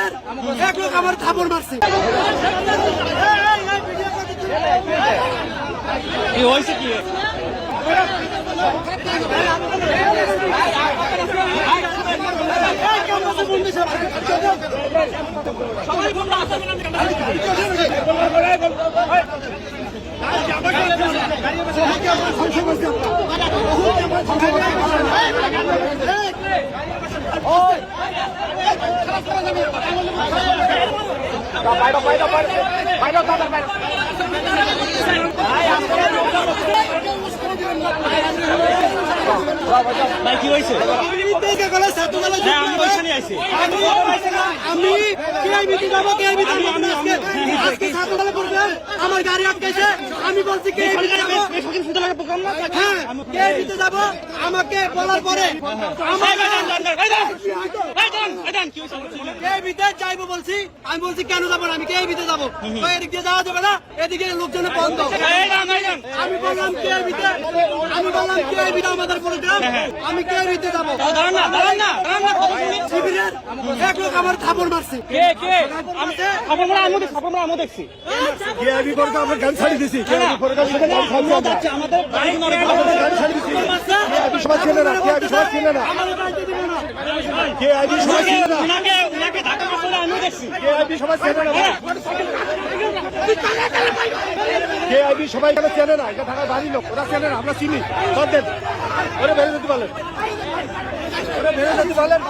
শিবিরের এক লোক আমার থাপড় মারছে। কি হয়েছে কি? ভাই কি হয়েছে? আমার গাড়ি আটকাইছে, আমি বলছি কে যাবো, আমাকে বলার পরে যাইবো বলছি, আমি বলছি কেন যাবো না, আমি কে ভিতরে যাবো, এদিক দিয়ে যাওয়া যাবে না, এদিকে লোকজনে বন্ধ। আমি বললাম কে ভিতরে, আমি বললাম কে ভিতরে আমাদের প্রোগ্রাম, আমি কে ভিতরে যাবো। শিবিরের এক লোক আমার থাপড় মারছে। আমি দেখছি আমার গান ছাড়ি দিছি, সবাই কেন চেনে না, এটা ঢাকার বাড়ির লোক, ওরা চেনে না, আমরা চিনি। ওরা বেড়ে যেতে পারলেন, ওরা বেড়ে যেতে পারলেন।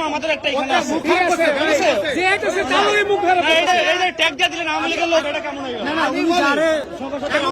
আমাদের একটা এখানে আছে, ট্যাগ দিয়ে দিলেন আওয়ামী লীগের লোক, এটা কেমন হইল?